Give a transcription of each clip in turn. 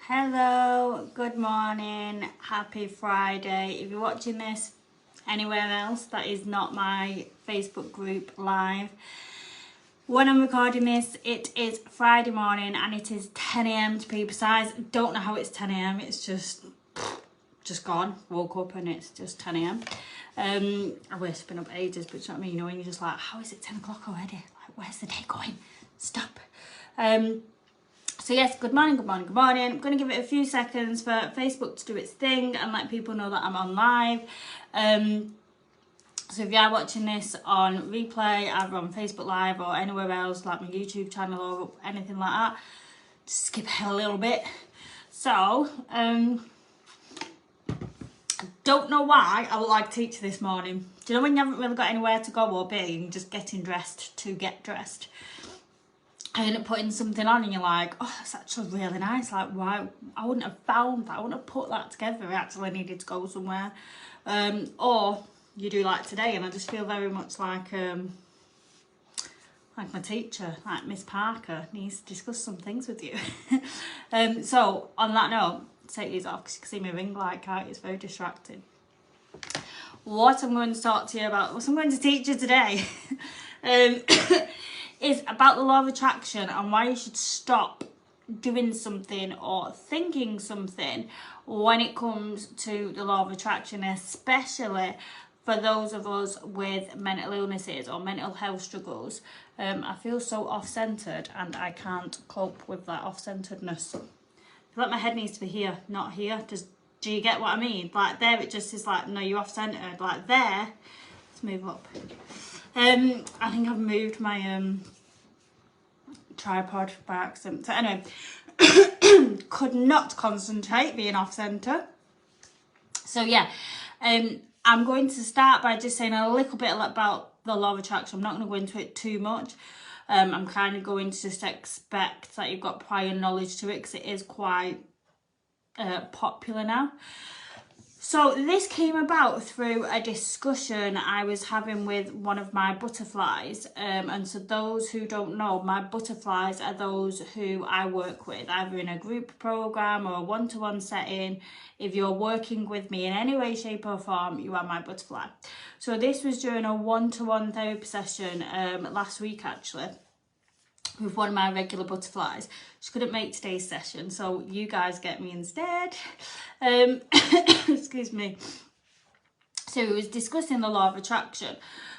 Hello, good morning, happy Friday. If you're watching this anywhere else that is not my Facebook group live, when I'm recording this, it is Friday morning and it is 10 a.m. to be precise. Don't know how it's 10 a.m. It's just gone. Woke up and it's just 10 a.m. I wish I've been up ages, but you know what I mean? You know, when you're just like, how is it 10 o'clock already? Like, where's the day going? Stop. So yes, good morning, good morning, good morning. I'm going to give it a few seconds for Facebook to do its thing and let people know that I'm on live. So if you are watching this on replay, either on Facebook Live or anywhere else, like my YouTube channel or anything like that, just skip ahead a little bit. So, don't know why I look like a teacher this morning. Do you know when you haven't really got anywhere to go or be and just getting dressed to get dressed? I end up putting something on and you're like, oh, that's actually really nice. Like, why? I wouldn't have found that. I wouldn't have put that together. I actually needed to go somewhere. Or you do like today, and I just feel very much like my teacher, like Miss Parker, needs to discuss some things with you. So on that note, take these off because you can see my ring light, can't you? It's very distracting. What I'm going to talk to you about, what I'm going to teach you today, is about the law of attraction and why you should stop doing something or thinking something when it comes to the law of attraction, especially for those of us with mental illnesses or mental health struggles. I feel so off-centered and I can't cope with that off-centeredness. I feel like my head needs to be here, not here. Do you get what I mean? Like there it just is like, no, you're off-centered. Like there, let's move up. I think I've moved my tripod by accident. So anyway, could not concentrate being off-centre. So yeah, I'm going to start by just saying a little bit about the law of attraction. I'm not going to go into it too much. I'm kind of going to just expect that you've got prior knowledge to it because it is quite popular now. So this came about through a discussion I was having with one of my butterflies. And so those who don't know, my butterflies are those who I work with, either in a group program or a one-to-one setting. If you're working with me in any way, shape or form, you are my butterfly. So this was during a one-to-one therapy session last week actually, with one of my regular butterflies. She couldn't make today's session, so you guys get me instead. Excuse me. So we was discussing the law of attraction.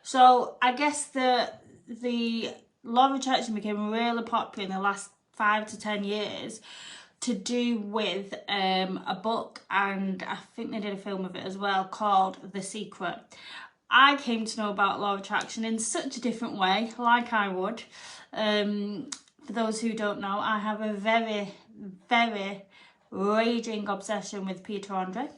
So I guess the law of attraction became really popular in the last 5 to 10 years to do with a book, and I think they did a film of it as well, called The Secret. I came to know about law of attraction in such a different way, like I would. For those who don't know, I have a very, very raging obsession with Peter Andre.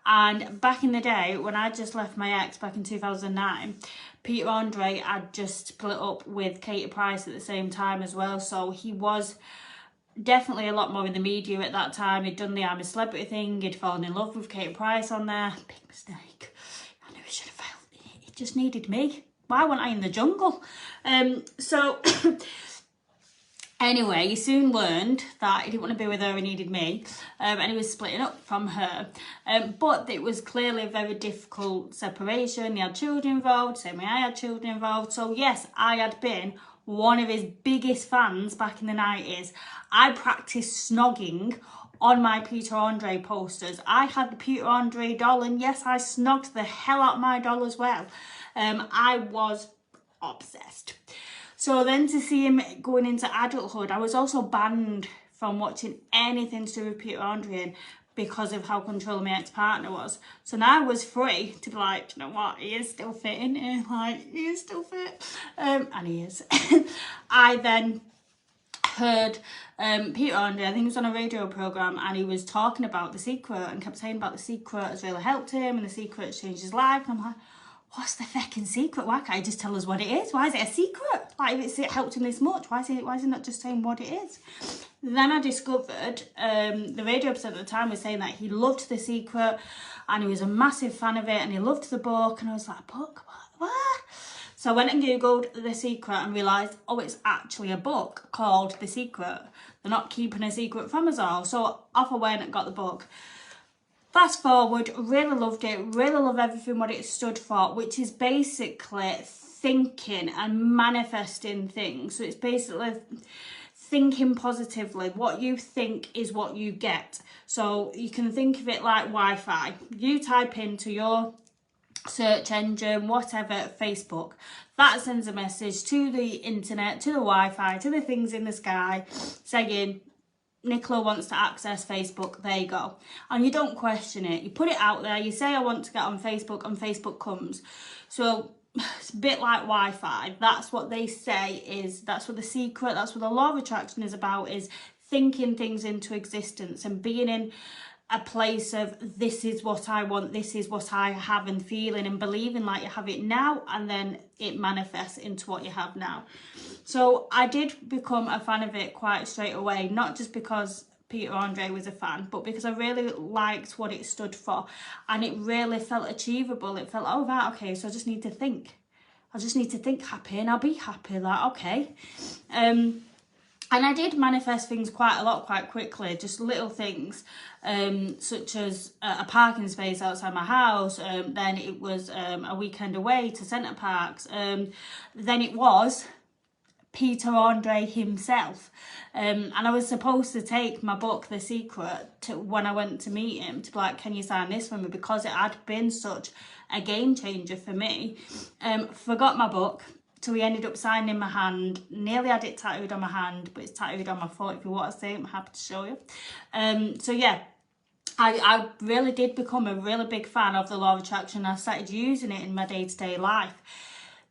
And back in the day, when I just left my ex back in 2009, Peter Andre had just split up with Katie Price at the same time as well. So he was definitely a lot more in the media at that time. He'd done the I'm a Celebrity thing. He'd fallen in love with Katie Price on there. Big mistake. I knew he should have failed. He just needed me. Why wasn't I in the jungle? So anyway, he soon learned that he didn't want to be with her, he needed me, and he was splitting up from her. But it was clearly a very difficult separation. He had children involved, same way I had children involved. So yes, I had been one of his biggest fans back in the 90s. I practiced snogging on my Peter Andre posters. I had the Peter Andre doll, and yes, I snogged the hell out of my doll as well. I was obsessed. So then to see him going into adulthood, I was also banned from watching anything to do with Peter Andre because of how controlling my ex-partner was. So now I was free to be like, you know what, he is still fit, isn't he? Like, he is still fit. And he is. I then heard Peter Andre, I think he was on a radio programme, and he was talking about The Secret and kept saying about The Secret has really helped him and The Secret has changed his life. And I'm like, what's the fucking secret? Why can't he just tell us what it is? Why is it a secret? Like, if it helped him this much, why is he not just saying what it is? Then I discovered the radio presenter at the time was saying that he loved The Secret and he was a massive fan of it and he loved the book. And I was like, book? What? So I went and googled The Secret and realised, oh, it's actually a book called The Secret. They're not keeping a secret from us all. So off I went and got the book. Fast forward, really loved it, really love everything what it stood for, which is basically thinking and manifesting things. So it's basically thinking positively. What you think is what you get. So you can think of it like Wi-Fi. You type into your search engine, whatever, Facebook, that sends a message to the internet, to the Wi-Fi, to the things in the sky, saying Nicola wants to access Facebook. There you go. And you don't question it. You put it out there. You say, I want to get on Facebook, and Facebook comes. So it's a bit like Wi-Fi. That's what they say is, that's what The Secret, that's what the law of attraction is about, is thinking things into existence and being in a place of, this is what I want, this is what I have, and feeling and believing like you have it now, and then it manifests into what you have now. So I did become a fan of it quite straight away, not just because Peter Andre was a fan, but because I really liked what it stood for, and it really felt achievable. It felt, oh right, okay, so I just need to think. I just need to think happy and I'll be happy, like, okay. And I did manifest things quite a lot, quite quickly, just little things, such as a parking space outside my house. Then it was a weekend away to Centre Parks. Then it was Peter Andre himself. And I was supposed to take my book, The Secret, to when I went to meet him, to be like, can you sign this for me? Because it had been such a game changer for me. Forgot my book. So he ended up signing my hand. Nearly had it tattooed on my hand, but it's tattooed on my foot. If you want to see it, I'm happy to show you. So yeah, I really did become a really big fan of the law of attraction. I started using it in my day-to-day life.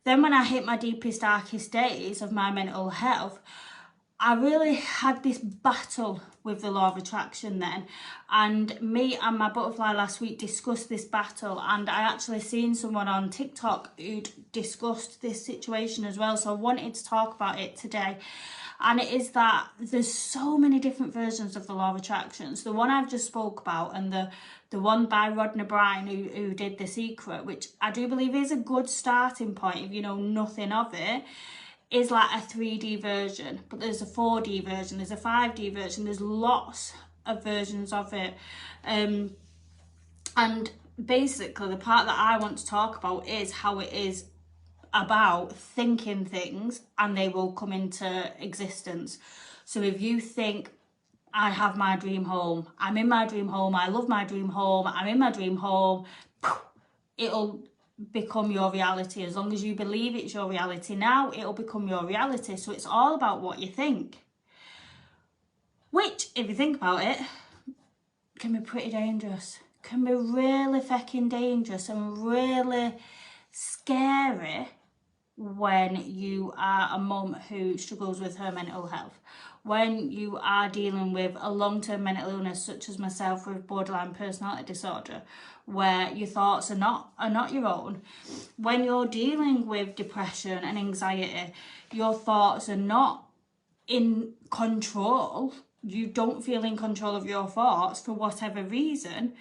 Then when I hit my deepest, darkest days of my mental health, I really had this battle with the law of attraction then, and me and my butterfly last week discussed this battle, and I actually seen someone on TikTok who'd discussed this situation as well, so I wanted to talk about it today. And it is that there's so many different versions of the law of attraction. So the one I've just spoke about, and the one by Rodney Bryan who did The Secret, which I do believe is a good starting point if you know nothing of it, is like a 3D version, but there's a 4D version, there's a 5D version, there's lots of versions of it. And basically the part that I want to talk about is how it is about thinking things and they will come into existence. So if you think, I have my dream home, I'm in my dream home, I love my dream home, I'm in my dream home, it'll become your reality. As long as you believe it's your reality now, it'll become your reality. So it's all about what you think, which, if you think about it, can be pretty dangerous, can be really fucking dangerous and really scary when you are a mum who struggles with her mental health, when you are dealing with a long-term mental illness such as myself with borderline personality disorder, where your thoughts are not your own, when you're dealing with depression and anxiety, your thoughts are not in control, you don't feel in control of your thoughts for whatever reason,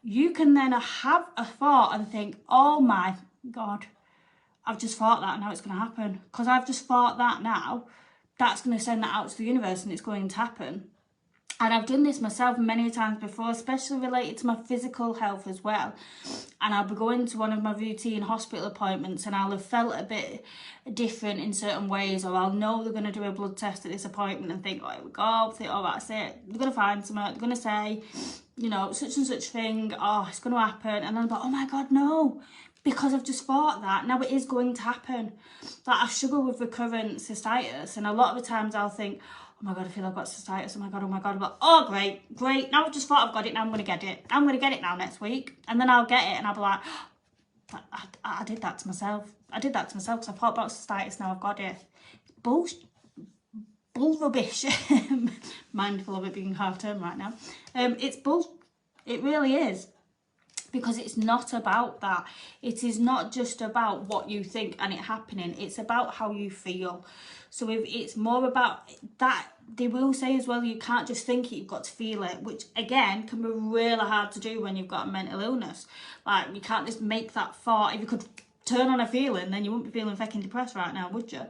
you can then have a thought and think, oh my God, I've just thought that, now it's going to happen. Because I've just thought that now, that's going to send that out to the universe and it's going to happen. And I've done this myself many times before, especially related to my physical health as well. And I'll be going to one of my routine hospital appointments and I'll have felt a bit different in certain ways, or I'll know they're going to do a blood test at this appointment and think, oh, here we go, think, oh, that's it. They're going to find something, they're going to say, you know, such and such thing, oh, it's going to happen. And then I'm like, oh my God, no. Because I've just thought that, now it is going to happen. Like, I struggle with recurrent cystitis, and a lot of the times I'll think, oh my God, I feel I've got cystitis, oh my God. I'm like, oh great, now I've just thought I've got it, now I'm going to get it. I'm going to get it now next week. And then I'll get it, and I'll be like, oh, I did that to myself. I did that to myself because I thought about cystitis, now I've got it. Bull rubbish. Mindful of it being half term right now. It's bull, it really is. Because it's not about that. It is not just about what you think and it happening. It's about how you feel. So if it's more about that, they will say as well, you can't just think it, you've got to feel it, which again can be really hard to do when you've got a mental illness. Like, you can't just make that thought. If you could turn on a feeling, then you wouldn't be feeling fucking depressed right now, would you?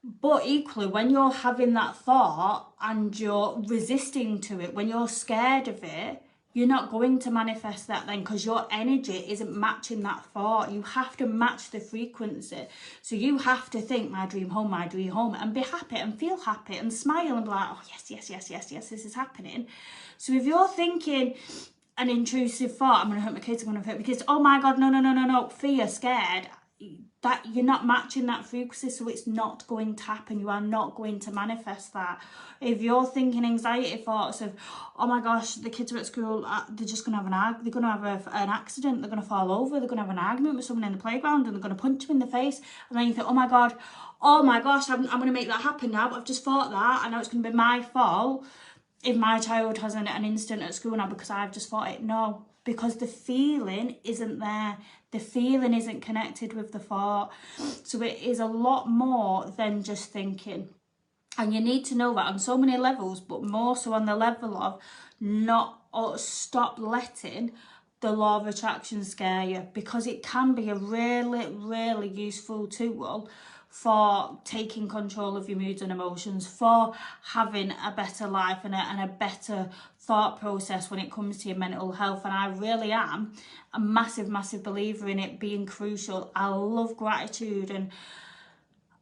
But equally, when you're having that thought and you're resisting to it, when you're scared of it, you're not going to manifest that then, because your energy isn't matching that thought. You have to match the frequency. So you have to think my dream home, and be happy and feel happy and smile and be like, oh yes, yes, yes, yes, yes, this is happening. So if you're thinking an intrusive thought, I'm going to hurt my kids, I'm going to hurt my kids, oh my God, no, fear, scared, that you're not matching that frequency, so it's not going to happen. You are not going to manifest that. If you're thinking anxiety thoughts of, oh my gosh, the kids are at school, they're just going to have they're going to have an accident, they're going to fall over, they're going to have an argument with someone in the playground, and they're going to punch them in the face, and then you think, oh my gosh, I'm going to make that happen now, but I've just thought that, and now it's going to be my fault if my child has an incident at school now because I've just thought it. No, because the feeling isn't there. The feeling isn't connected with the thought. So it is a lot more than just thinking. And you need to know that on so many levels, but more so on the level of stop letting the law of attraction scare you, because it can be a really, really useful tool for taking control of your moods and emotions, for having a better life and a better thought process when it comes to your mental health. And I really am a massive, massive believer in it being crucial. I love gratitude, and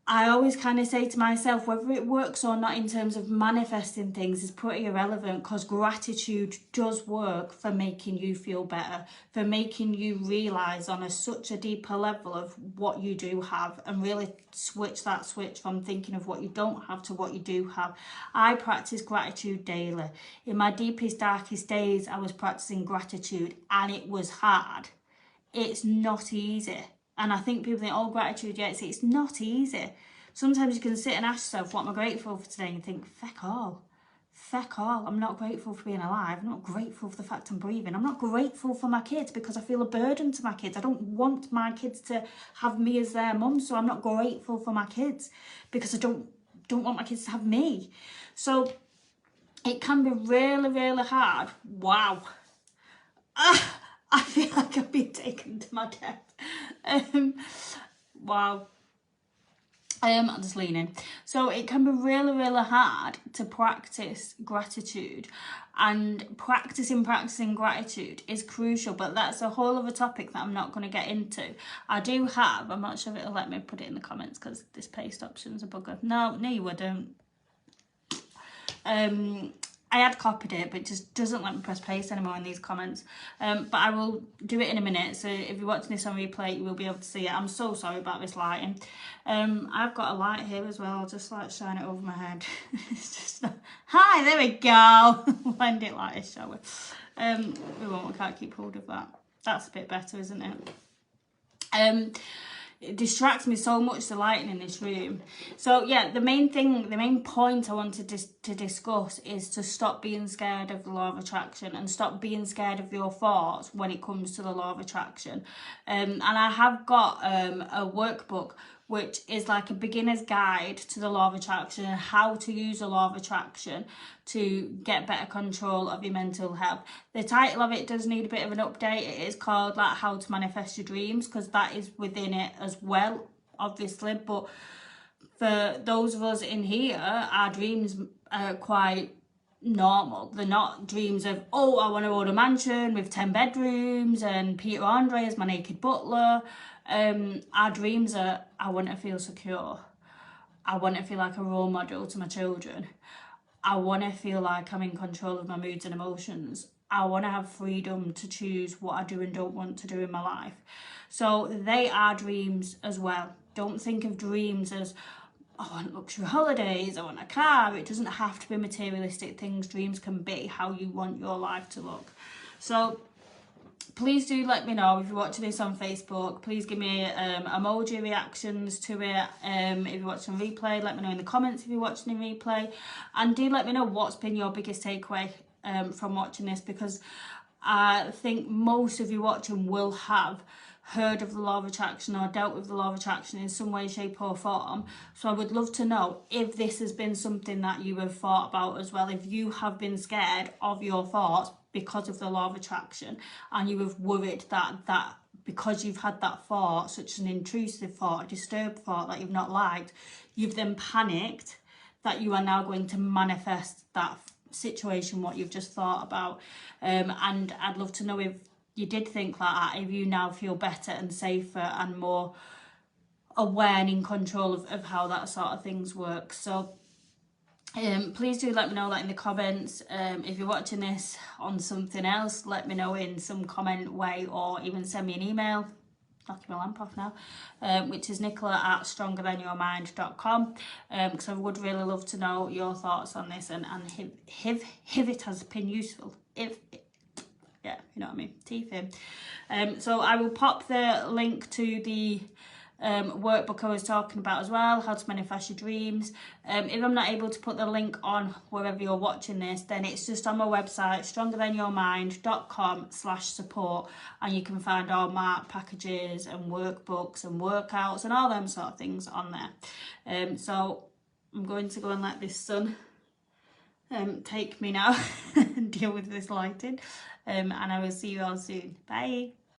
I always kind of say to myself, whether it works or not in terms of manifesting things is pretty irrelevant, because gratitude does work for making you feel better, for making you realise on such a deeper level of what you do have, and really switch that switch from thinking of what you don't have to what you do have. I practice gratitude daily. In my deepest, darkest days, I was practicing gratitude, and it was hard. It's not easy. And I think people think, oh, gratitude, yeah, it's not easy. Sometimes you can sit and ask yourself, what am I grateful for today? And think, feck all. I'm not grateful for being alive. I'm not grateful for the fact I'm breathing. I'm not grateful for my kids because I feel a burden to my kids. I don't want my kids to have me as their mum, so I'm not grateful for my kids because I don't want my kids to have me. So it can be really, really hard. Wow. I feel like I've been taken to my death. Wow. I'm just leaning. So it can be really, really hard to practice gratitude, and practicing gratitude is crucial, but that's a whole other topic that I'm not going to get into. I'm not sure if it'll let me put it in the comments because this paste option's a bugger. No, you wouldn't. I had copied it, but it just doesn't let me press paste anymore in these comments. But I will do it in a minute. So if you're watching this on replay, you will be able to see it. I'm so sorry about this lighting. I've got a light here as well. I'll just like shine it over my head. It's just not... Hi, there we go. Blend it like this, shall we? We can't keep hold of that. That's a bit better, isn't it? It distracts me so much, the lighting in this room. So yeah, the main point I wanted to discuss is to stop being scared of the law of attraction, and stop being scared of your thoughts when it comes to the law of attraction. And I have got a workbook which is like a beginner's guide to the law of attraction and how to use the law of attraction to get better control of your mental health. The title of it does need a bit of an update. It is called like How to Manifest Your Dreams, because that is within it as well, obviously. But for those of us in here, our dreams are quite normal. They're not dreams of, oh, I want to own a mansion with 10 bedrooms and Peter Andre as my naked butler. Our dreams are, I want to feel secure. I want to feel like a role model to my children. I want to feel like I'm in control of my moods and emotions. I want to have freedom to choose what I do and don't want to do in my life. So they are dreams as well. Don't think of dreams as, I want luxury holidays, I want a car. It doesn't have to be materialistic things. Dreams can be how you want your life to look. So please do let me know if you're watching this on Facebook. Please give me emoji reactions to it. If you're watching replay, let me know in the comments if you're watching in replay. And do let me know what's been your biggest takeaway from watching this, because I think most of you watching will have heard of the law of attraction or dealt with the law of attraction in some way, shape or form. So I would love to know if this has been something that you have thought about as well, if you have been scared of your thoughts because of the law of attraction and you have worried that because you've had that thought, such an intrusive thought, a disturbed thought that you've not liked, you've then panicked that you are now going to manifest that situation, what you've just thought about. And I'd love to know if you did think like that, if you now feel better and safer and more aware and in control of how that sort of things work. So please do let me know that in the comments. If you're watching this on something else, let me know in some comment way, or even send me an email. Knocking my lamp off now, which is nicola@strongerthanyourmind.com, because I would really love to know your thoughts on this, and if it has been useful, yeah, you know what I mean, teeth in. So I will pop the link to the workbook I was talking about as well, how to manifest your dreams. If I'm not able to put the link on wherever you're watching this, then it's just on my website, strongerthanyourmind.com/support, and you can find all my packages and workbooks and workouts and all them sort of things on there. So I'm going to go and let this sun take me now and deal with this lighting, and I will see you all soon. Bye.